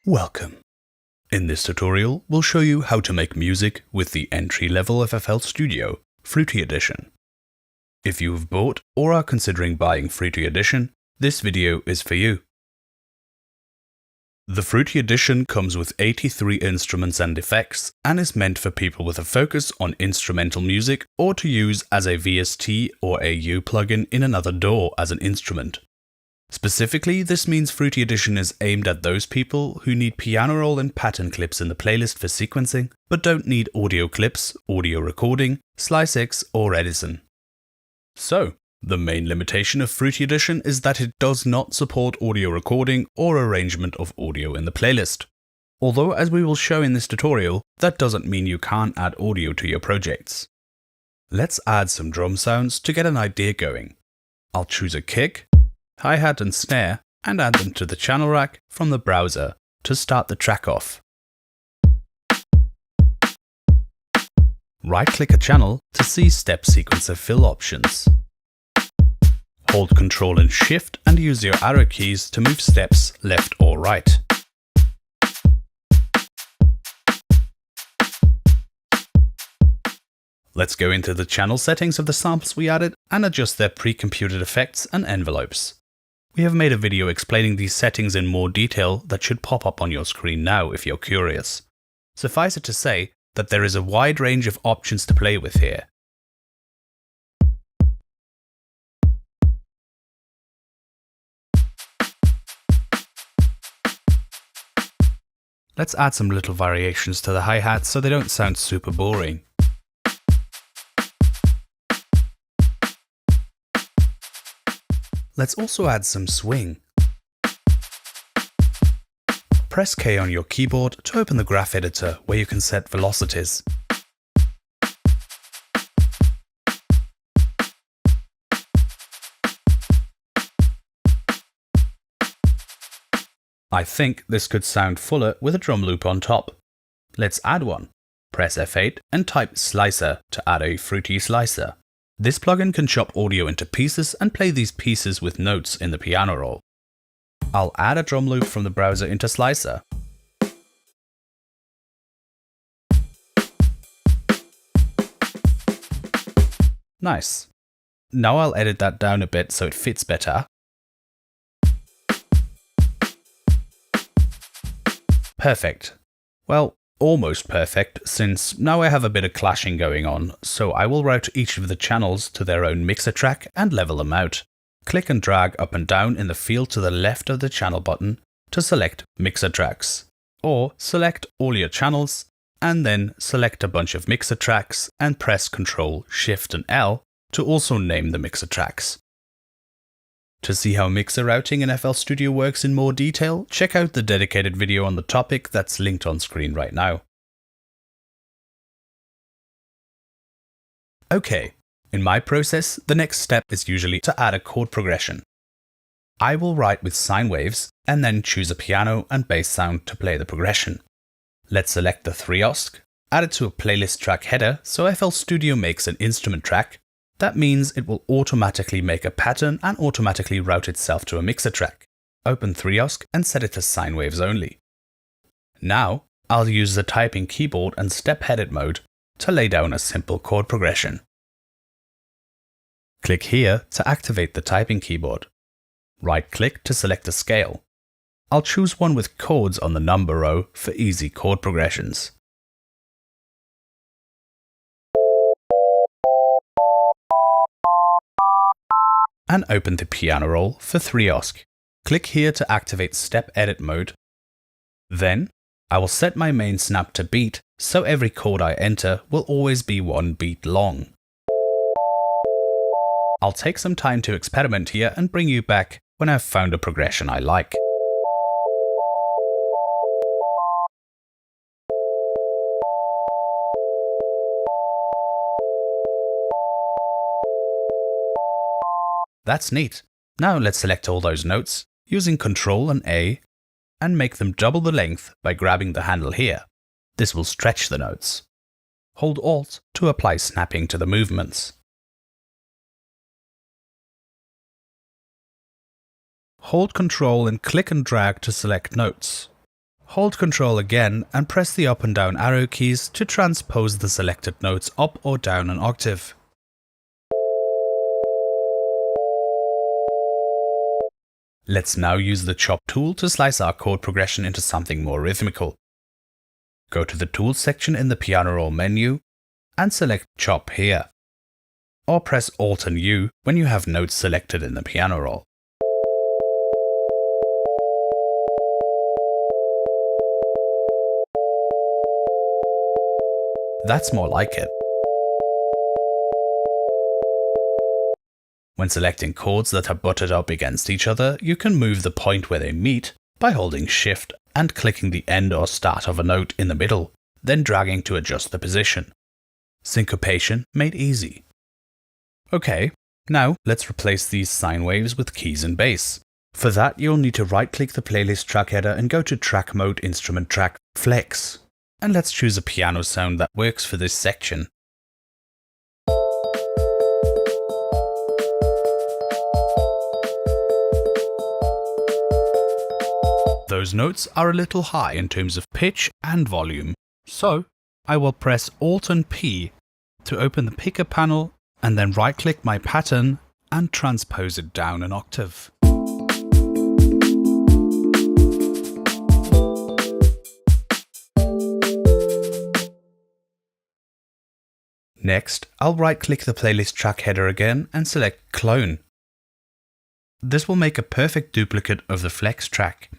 Welcome. In this tutorial, we'll show you how to make music with the entry-level FL Studio Fruity Edition. If you have bought or are considering buying Fruity Edition, this video is for you. The Fruity Edition comes with 83 instruments and effects and is meant for people with a focus on instrumental music or to use as a VST or AU plugin in another DAW as an instrument. Specifically, this means Fruity Edition is aimed at those people who need piano roll and pattern clips in the playlist for sequencing, but don't need audio clips, audio recording, SliceX or Edison. So, the main limitation of Fruity Edition is that it does not support audio recording or arrangement of audio in the playlist. Although, as we will show in this tutorial, that doesn't mean you can't add audio to your projects. Let's add some drum sounds to get an idea going. I'll choose a kick, hi-hat and snare, and add them to the channel rack from the browser to start the track off. Right-click a channel to see step sequencer fill options. Hold Ctrl and Shift and use your arrow keys to move steps left or right. Let's go into the channel settings of the samples we added and adjust their pre-computed effects and envelopes. We have made a video explaining these settings in more detail that should pop up on your screen now if you're curious. Suffice it to say that there is a wide range of options to play with here. Let's add some little variations to the hi-hats so they don't sound super boring. Let's also add some swing. Press K on your keyboard to open the graph editor where you can set velocities. I think this could sound fuller with a drum loop on top. Let's add one. Press F8 and type slicer to add a fruity slicer. This plugin can chop audio into pieces and play these pieces with notes in the piano roll. I'll add a drum loop from the browser into Slicer. Nice. Now I'll edit that down a bit so it fits better. Perfect. Well, almost perfect, since now I have a bit of clashing going on, so I will route each of the channels to their own mixer track and level them out. Click and drag up and down in the field to the left of the channel button to select mixer tracks, or select all your channels, and then select a bunch of mixer tracks and press Ctrl, Shift and L to also name the mixer tracks. To see how mixer routing in FL Studio works in more detail, check out the dedicated video on the topic that's linked on screen right now. Okay, in my process, the next step is usually to add a chord progression. I will write with sine waves and then choose a piano and bass sound to play the progression. Let's select the 3-OSC, add it to a playlist track header so FL Studio makes an instrument track. That means it will automatically make a pattern and automatically route itself to a mixer track. Open 3-OSC and set it to sine waves only. Now, I'll use the typing keyboard and step edit mode to lay down a simple chord progression. Click here to activate the typing keyboard. Right-click to select a scale. I'll choose one with chords on the number row for easy chord progressions. And open the piano roll for 3-OSC. Click here to activate step edit mode. Then, I will set my main snap to beat so every chord I enter will always be 1 beat long. I'll take some time to experiment here and bring you back when I've found a progression I like. That's neat. Now let's select all those notes using Ctrl and A and make them double the length by grabbing the handle here. This will stretch the notes. Hold Alt to apply snapping to the movements. Hold Ctrl and click and drag to select notes. hold Ctrl again and press the up and down arrow keys to transpose the selected notes up or down an octave. Let's now use the chop tool to slice our chord progression into something more rhythmical. Go to the Tools section in the piano roll menu and select Chop here, or press Alt and U when you have notes selected in the piano roll. That's more like it. When selecting chords that are butted up against each other, you can move the point where they meet by holding Shift and clicking the end or start of a note in the middle, then dragging to adjust the position. Syncopation made easy. Okay, now let's replace these sine waves with keys and bass. For that, you'll need to right-click the playlist track header and go to Track Mode, Instrument Track, Flex. And let's choose a piano sound that works for this section. Those notes are a little high in terms of pitch and volume, so I will press Alt and P to open the picker panel and then right-click my pattern and transpose it down an octave. Next, I'll right-click the playlist track header again and select Clone. This will make a perfect duplicate of the Flex track.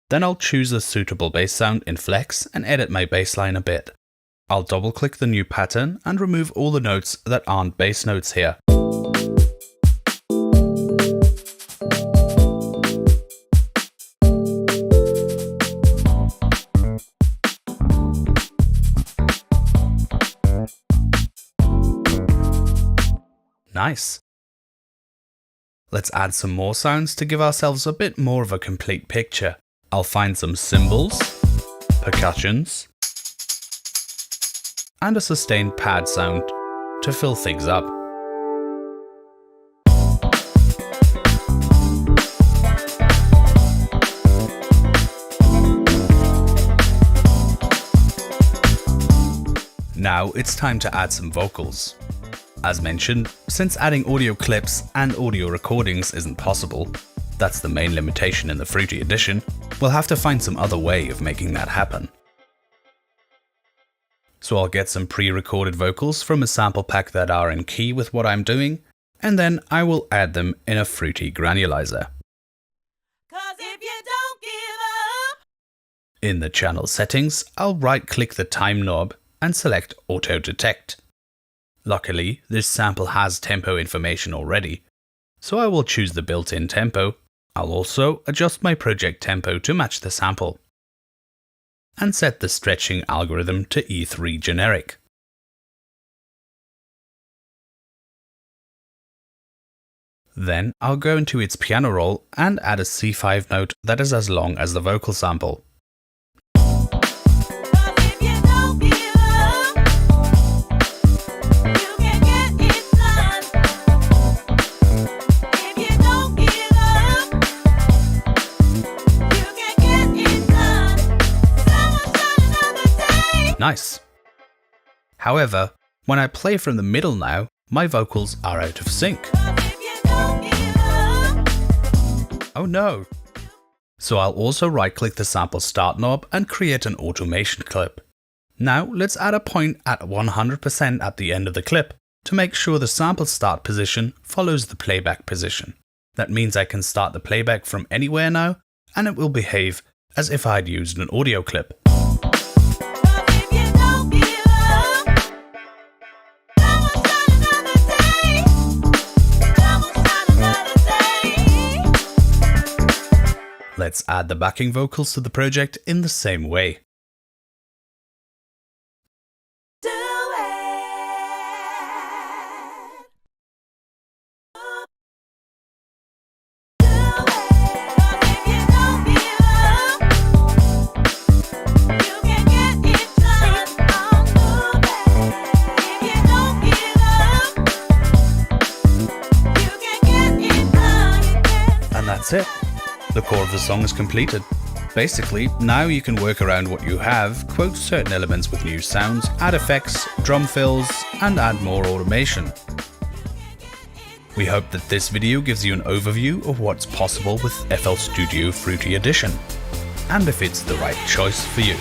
Then I'll choose a suitable bass sound in Flex and edit my bass line a bit. I'll double-click the new pattern and remove all the notes that aren't bass notes here. Nice. Let's add some more sounds to give ourselves a bit more of a complete picture. I'll find some cymbals, percussions, and a sustained pad sound to fill things up. Now it's time to add some vocals. As mentioned, since adding audio clips and audio recordings isn't possible, that's the main limitation in the Fruity edition, we'll have to find some other way of making that happen. So I'll get some pre-recorded vocals from a sample pack that are in key with what I'm doing, and then I will add them in a Fruity granulizer. 'Cause if you don't give up. In the channel settings, I'll right-click the time knob and select Auto Detect. Luckily, this sample has tempo information already, so I will choose the built-in tempo. I'll also adjust my project tempo to match the sample, and set the stretching algorithm to E3 generic. Then I'll go into its piano roll and add a C5 note that is as long as the vocal sample. Nice. However, when I play from the middle now, my vocals are out of sync. Oh no. So I'll also right-click the sample start knob and create an automation clip. Now let's add a point at 100% at the end of the clip to make sure the sample start position follows the playback position. That means I can start the playback from anywhere now, and it will behave as if I'd used an audio clip. Let's add the backing vocals to the project in the same way. And that's it. The core of the song is completed. Basically, now you can work around what you have, quote certain elements with new sounds, add effects, drum fills, and add more automation. We hope that this video gives you an overview of what's possible with FL Studio Fruity Edition, and if it's the right choice for you.